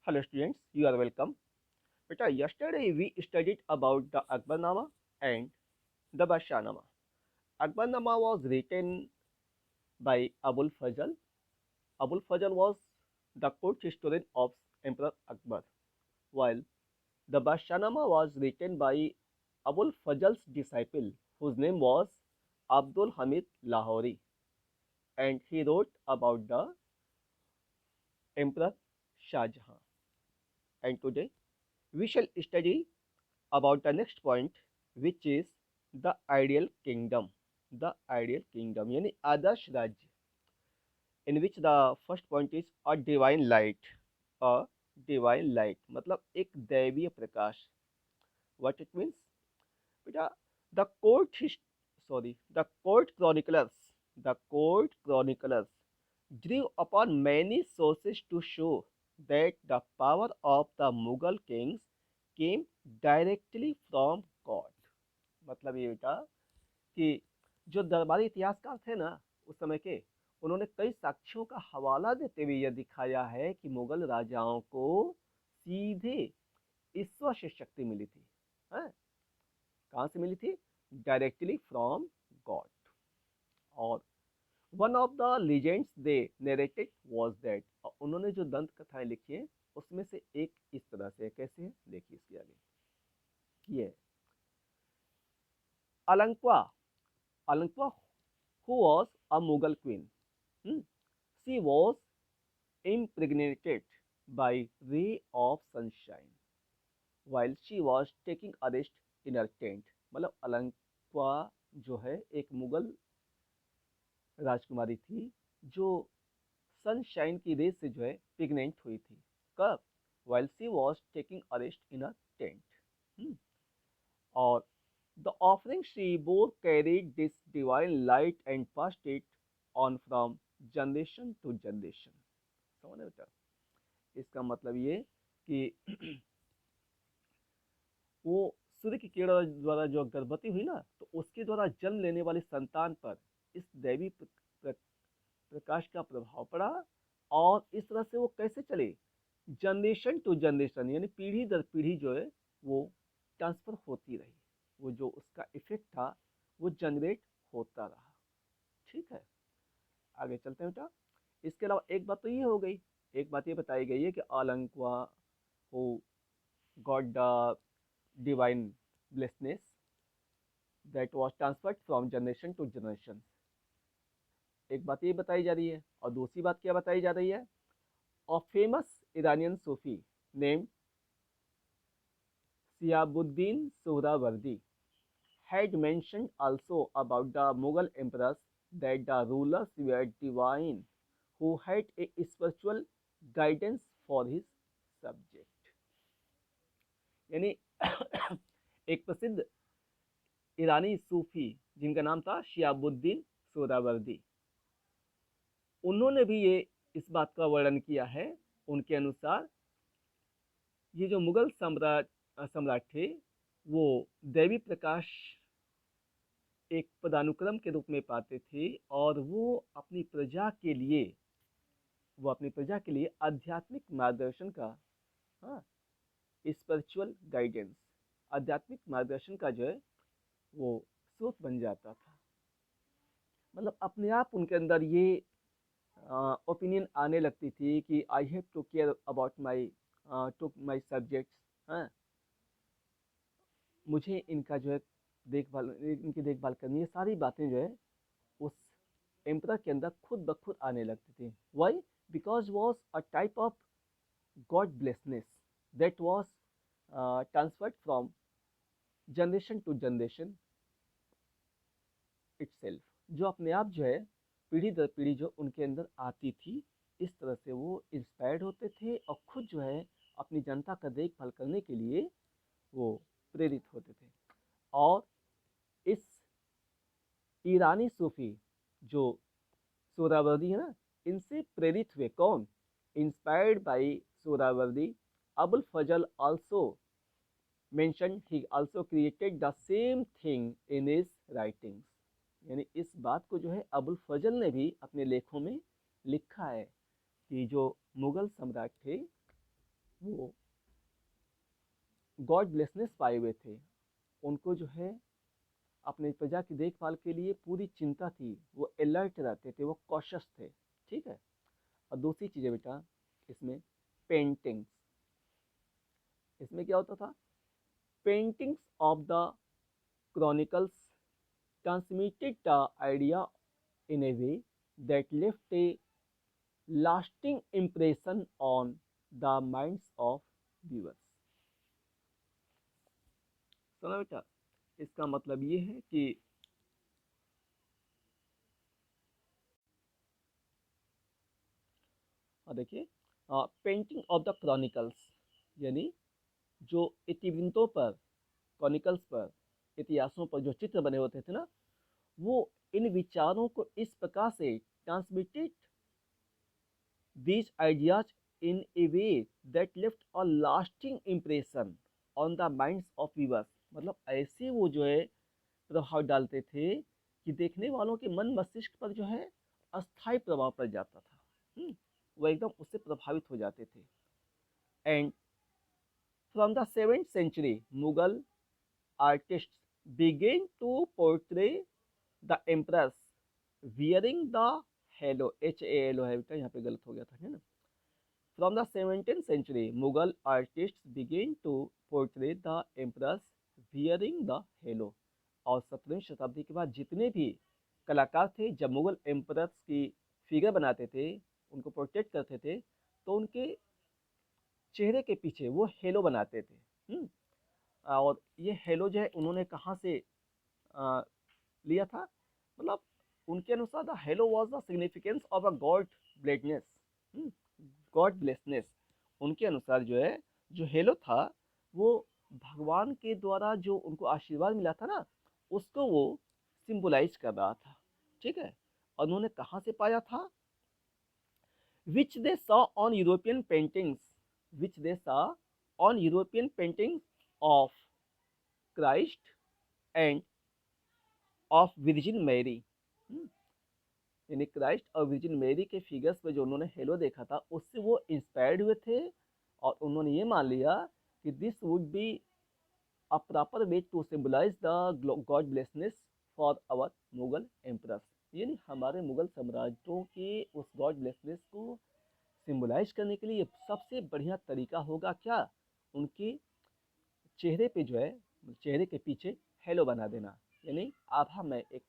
Hello students, you are welcome. Beta, yesterday we studied about the Akbarnama and the Bashanama. Akbarnama was written by Abul Fazl. Abul Fazl was the court historian of Emperor Akbar, while the Bashanama was written by Abul Fazl's disciple, whose name was Abdul Hamid Lahori, and he wrote about the Emperor Shah Jahan. And today we shall study about the next point, which is the ideal kingdom. The ideal kingdom यानी आदर्श राज्य, in which the first point is a divine light. A divine light मतलब एक दैवीय प्रकाश. What it means? बेटा, the court chroniclers drew upon many sources to show that the power of the Mughal kings came directly from God. मतलब ये बेटा कि जो दरबारी इतिहासकार थे ना उस समय के, उन्होंने कई साक्ष्यों का हवाला देते हुए यह दिखाया है कि मुगल राजाओं को सीधे ईश्वर से शक्ति मिली थी. है? कहाँ से मिली थी? Directly from God. और one of the legends they narrated was that, उन्होंने जो दंत कथाएं लिखी हैं उसमें से एक इस तरह से है. कैसे है देखिए इसके आगे. ये अलंक्वा. अलंक्वा who was a Mughal queen. Hmm? She was impregnated by ray of sunshine while she was taking a rest in her tent. मतलब अलंक्वा जो है एक मुगल राजकुमारी थी जो सनशाइन की रेस से जो है प्रेग्नेंट हुई थी. कब? while she was taking a rest in a tent. और the offering she bore carried this divine light and passed it on from generation to generation. समझ रहे बेटा? इसका मतलब ये कि वो सूर्य की किरण द्वारा जो गर्भवती हुई ना, तो उसके द्वारा जन्म लेने वाली संतान पर इस दैवी प्रकाश का प्रभाव पड़ा. और इस तरह से वो कैसे चले? जनरेशन टू जनरेशन यानी पीढ़ी दर पीढ़ी जो है वो ट्रांसफर होती रही. वो जो उसका इफेक्ट था वो जनरेट होता रहा. ठीक है, आगे चलते हैं बेटा. इसके अलावा एक बात तो ये हो गई, एक बात ये बताई गई है कि Alanqua who got the divine blessness that was transferred from generation to generation. एक बात ये बताई जा रही है. और दूसरी बात क्या बताई जा रही है? A famous Iranian Sufi named Shihabuddin Suhrawardi had mentioned also about the Mughal emperors that the rulers were divine who had a spiritual guidance for his subject. यानी एक प्रसिद्ध ईरानी सूफी जिनका नाम था शियाबुद्दीन सोहरावर्दी, उन्होंने भी ये इस बात का वर्णन किया है. उनके अनुसार ये जो मुगल सम्राट थे वो दैवी प्रकाश एक पदानुक्रम के रूप में पाते थे. और वो अपनी प्रजा के लिए आध्यात्मिक मार्गदर्शन का, हाँ, स्पिरिचुअल गाइडेंस, आध्यात्मिक मार्गदर्शन का जो है वो स्रोत बन जाता था. मतलब अपने आप उनके अंदर ये ओपिनियन आने लगती थी कि I have to care about my subjects. हाँ, मुझे इनका जो है इनकी देखभाल करनी है. सारी बातें जो है उस एम्परर के अंदर खुद ब खुद आने लगती थी. Why? Because was a type of God blessness that was transferred from generation to generation itself, जो अपने आप जो है पीढ़ी दर पीढ़ी जो उनके अंदर आती थी. इस तरह से वो इंस्पायर्ड होते थे और खुद जो है अपनी जनता का देखभाल करने के लिए वो प्रेरित होते थे. और इस ईरानी सूफी जो सोहरावर्दी है ना, इनसे प्रेरित हुए कौन? Inspired by Suhrawardi, Abul Fazl also mentioned he also created the same thing in his writings. यानी इस बात को जो है अबुल फजल ने भी अपने लेखों में लिखा है कि जो मुगल सम्राट थे वो गॉड ब्लेसनेस पाए हुए थे, उनको जो है अपने प्रजा की देखभाल के लिए पूरी चिंता थी, वो अलर्ट रहते थे, वो कॉशस थे। ठीक है। और दूसरी चीज़ है बेटा इसमें पेंटिंग्स, इसमें क्या होता था, paintings of the chronicles transmitted the idea in a way that left a lasting impression on the minds of viewers। सुना बेटा, इसका मतलब ये है कि देखिए पेंटिंग ऑफ द क्रॉनिकल्स, यानी जो इतिवृत्तों पर, क्रॉनिकल्स पर, इतिहासों पर जो चित्र बने होते थे ना, वो इन विचारों को इस प्रकार से transmitted these ideas in a way that left a lasting impression on the minds of viewers। मतलब ऐसे वो जो है प्रभाव डालते थे कि देखने वालों के मन मस्तिष्क पर जो है अस्थायी प्रभाव पड़ जाता था। वो एकदम उससे प्रभावित हो जाते थे। And from the 7th century Mughal artists began to portray the empress wearing the halo, HALO है बेटा, यहाँ पे गलत हो गया था, है ना। From the 17th century, Mughal artists began to portray the empress wearing the halo। और 17वीं शताब्दी के बाद जितने भी कलाकार थे, जब मुगल एम्परर्स की फिगर बनाते थे, उनको पोर्ट्रेट करते थे, तो उनके चेहरे के पीछे वो हेलो बनाते थे। और ये हेलो जो है उन्होंने कहाँ से लिया था, मतलब उनके अनुसार the halo was the significance of a God blessness, God blessness. उनके अनुसार जो है, जो हेलो था वो भगवान के द्वारा जो उनको आशीर्वाद मिला था ना, उसको वो सिंबलाइज कर रहा था। ठीक है। और उन्होंने कहाँ से पाया था, which they saw on European paintings, which they saw on European paintings of Christ and of Virgin Mary. यानी क्राइस्ट और वर्जिन मैरी के फिगर्स पे जो उन्होंने हेलो देखा था, उससे वो इंस्पायर्ड हुए थे, और उन्होंने ये मान लिया कि this would be a proper way to symbolize the God ब्लेसनेस for our Mughal emperors. यानी हमारे मुगल साम्राज्यों के उस गॉड ब्लेसनेस को सिंबलाइज करने के लिए सबसे बढ़िया तरीका होगा क्या, उनके चेहरे पे जो है, चेहरे के पीछे हेलो बना देना, यानी आभा में एक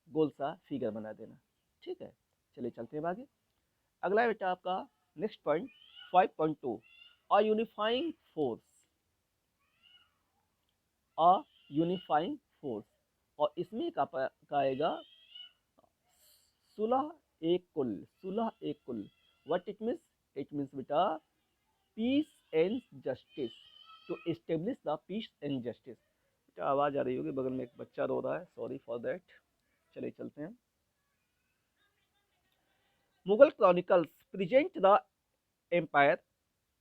गोल सा फिगर बना देना। ठीक है। चलिए चलते हैं आगे। अगला है बेटा आपका नेक्स्ट पॉइंट 5.2, अ यूनिफाइंग फोर्स, अ यूनिफाइंग फोर्स। और इसमें का आएगा सुलह एक कुल, सुलह एक कुल। What it means, it means बेटा peace and justice, to establish the peace and justice. बेटा आवाज़ आ रही होगी, बगल में एक बच्चा रो रहा है, सॉरी फॉर दैट। चलिए चलते हैं। Mughal chronicles present the empire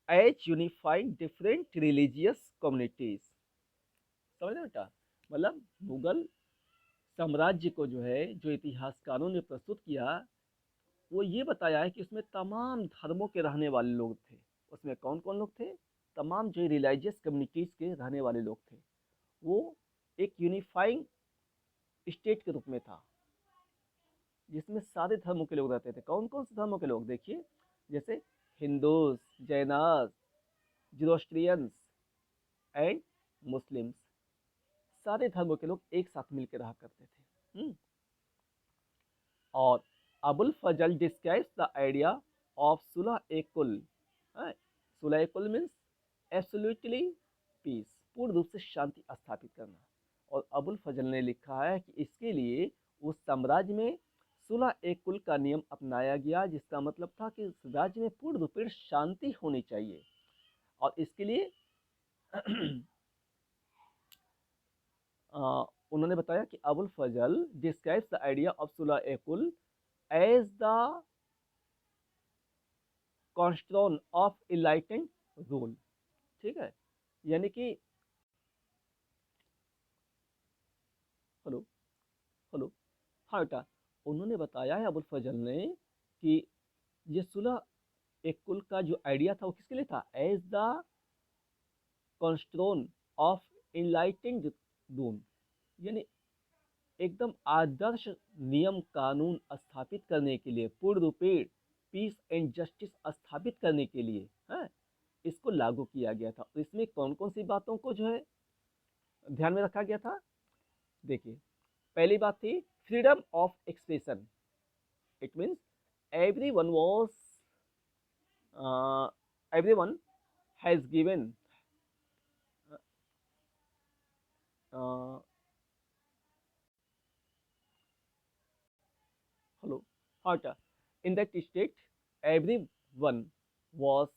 as unifying different religious communities. समझ रहे बेटा, मतलब मुगल साम्राज्य को जो है, जो इतिहासकारों ने प्रस्तुत किया, वो ये बताया है कि उसमें तमाम धर्मों के रहने वाले लोग थे। उसमें कौन कौन लोग थे, तमाम जो रिलीजियस कम्युनिटीज के रहने वाले लोग थे। वो एक यूनिफाइंग स्टेट के रूप में था, जिसमें सारे धर्मों के लोग रहते थे। कौन कौन से धर्मों के लोग, देखिए, जैसे हिंदूज, जैनास, ज़ोरोस्ट्रियंस एंड मुस्लिम्स, सारे धर्मों के लोग एक साथ मिलकर रहा करते थे। और Abul Fazal describes the idea of sulh e कुल। सुलह ए कुल मीन्स एब्सोल्युटली पीस, पूर्ण रूप से शांति स्थापित करना। और अबुल फजल ने लिखा है कि इसके लिए उस साम्राज्य में सुलह ए कुल का नियम अपनाया गया, जिसका मतलब था कि उस राज्य में पूर्ण रूप से शांति होनी चाहिए। और इसके लिए उन्होंने बताया कि Abul Fazal describes the idea of sulh e kul as the cornerstone of enlightened rule. ठीक है। यानी कि हेलो, हेलो, हाँ बेटा, उन्होंने बताया है अबुल फजल ने कि ये सुलह एक कुल का जो आइडिया था वो किसके लिए था? As the cornerstone of enlightened room, यानी एकदम आदर्श नियम कानून स्थापित करने के लिए, पूर्ण रूपेण पीस एंड जस्टिस स्थापित करने के लिए, है, इसको लागू किया गया था। तो इसमें कौन कौन सी बातों को जो है ध्यान में रखा गया था? देखिए, पहली बात थी freedom of expression. It means everyone was everyone has given uh, hello Harta. In that state, everyone was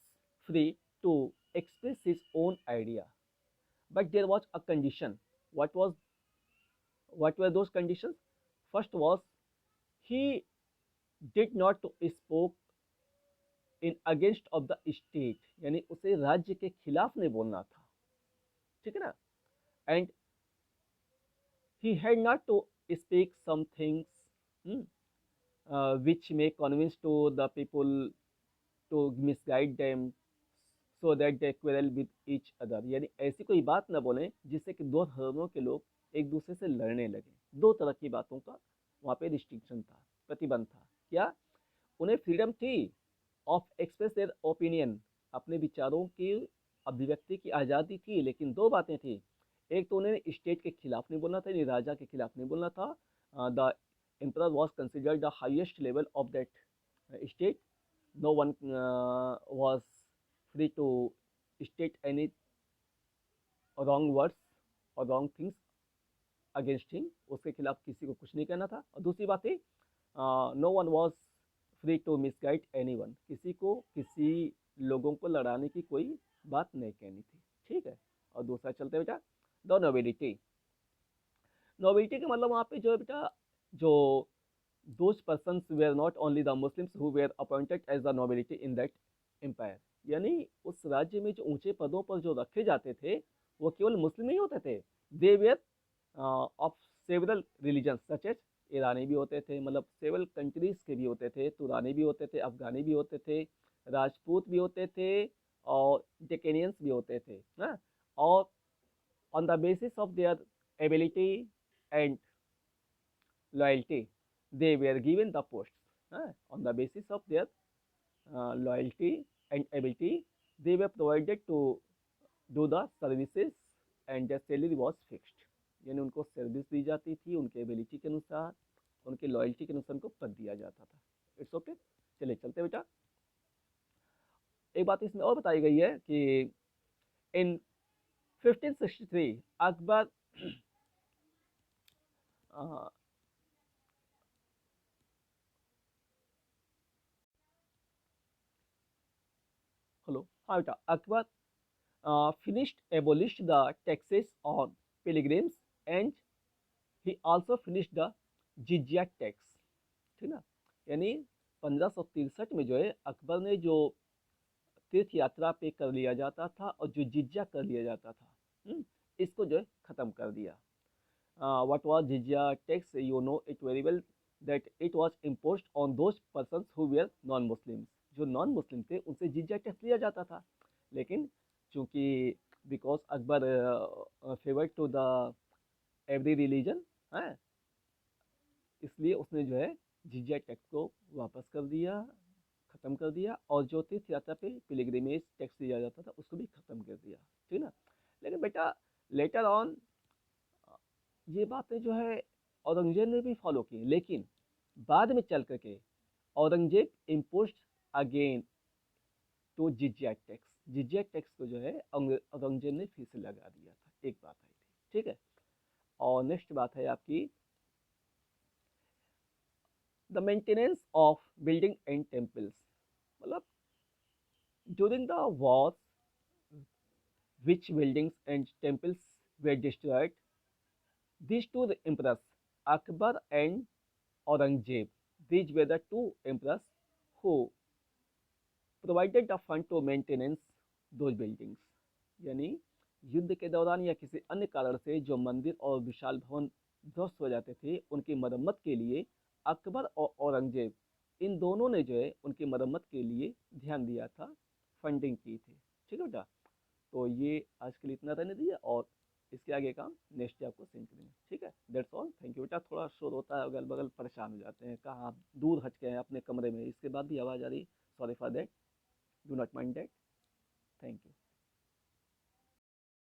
free to express his own idea, but there was a condition. What were those conditions? First was he did not spoke in against of the state, यानी उसे राज्य के खिलाफ नहीं बोलना था, ठीक है ना? And he had not to speak some things hmm, which may convince to the people to misguide them so that they quarrel with each other, यानी ऐसी कोई बात ना बोले जिससे कि दो धर्मों के लोग एक दूसरे से लड़ने लगे। दो तरह की बातों का वहाँ पे रिस्ट्रिक्शन था, प्रतिबंध था। क्या? उन्हें फ्रीडम थी ऑफ एक्सप्रेस देयर ओपिनियन, अपने विचारों की अभिव्यक्ति की आज़ादी थी, लेकिन दो बातें थी। एक तो उन्हें स्टेट के खिलाफ नहीं बोलना था, यानी राजा के खिलाफ नहीं बोलना था। The emperor was considered the highest level of that state. No one was free to state any wrong words or wrong things against him, उसके खिलाफ किसी को कुछ नहीं कहना था। और दूसरी बात थी no one was free to misguide anyone, किसी को किसी लोगों को लड़ाने की कोई बात नहीं कहनी थी, ठीक है। और दूसरा चलते बेटा द नोबिलिटी। नोबिलिटी का मतलब वहाँ पे जो है बेटा, जो those persons were not only the Muslims who were appointed as the nobility in that empire, यानी उस राज्य में जो ऊंचे पदों पर जो रखे जाते थे वो केवल मुस्लिम नहीं होते थे। They were of several religions such as, ईरानी भी होते थे, मतलब सेवरल कंट्रीज के भी होते थे, तुरानी भी होते थे, अफगानी भी होते थे, राजपूत भी होते थे और डेकेनियंस भी होते थे ना। और on the basis of their ability and loyalty, they were given the posts. On the basis of their loyalty and ability, they were provided to do the services and their salary was fixed. यानी उनको service दी जाती थी उनके ability के अनुसार, उनके loyalty के अनुसार उनको पद दिया जाता था। इट्स ओके, चलिए चलते बेटा। एक बात इसमें और बताई गई है कि इन 1563 अकबर हेलो हाँ बेटा, Akbar finished abolished the taxes on pilgrims and he also finished the jizya tax, ठीक ना। यानी 1563 में जो है अकबर ने जो तीर्थ यात्रा पे कर लिया जाता था और जो जिज्या कर लिया जाता था, इसको जो है खत्म कर दिया। what was jizya tax? You know it very well that it was imposed on those persons who were non-Muslims. जो नॉन मुस्लिम थे उनसे जिज्या टैक्स लिया जाता था, लेकिन चूंकि because Akbar favour to the every religion है, इसलिए उसने जो है जिज्या टैक्स को वापस कर दिया, खत्म कर दिया, और जो तीर्थ यात्रा पे पिलग्रिमेज टैक्स दिया जाता था उसको भी खत्म कर दिया, ठीक ना। लेकिन बेटा लेटर ऑन ये बातें जो है औरंगजेब ने भी फॉलो की, लेकिन बाद में चल करके Aurangzeb impose again to jizya tax. जिज्या टैक्स को जो है औरंगजेब ने फिर से लगा दिया था, एक बात आई थी, ठीक है। और नेक्स्ट बात है आपकी the maintenance of building and temples, मतलब during the war which buildings and temples were destroyed, these two emperors Akbar and Aurangzeb, these were the two emperors who provided the fund to maintenance those buildings। यानी युद्ध के दौरान या किसी अन्य कारण से जो मंदिर और विशाल भवन ध्वस्त हो जाते थे उनकी मरम्मत के लिए अकबर और औरंगजेब इन दोनों ने जो है उनकी मरम्मत के लिए ध्यान दिया था, फंडिंग की थी। ठीक है बेटा, तो ये आज के लिए इतना रहने दिया और इसके आगे काम नेक्स्ट डे आपको सेंड करेंगे। ठीक है, दैट्स ऑल, थैंक यू बेटा। थोड़ा शोर होता है, अगल बगल परेशान हो जाते हैं, कहाँ आप दूर हट के हैं अपने कमरे में, इसके बाद भी आवाज़ आ रही, sorry for that, do not mind that, thank you.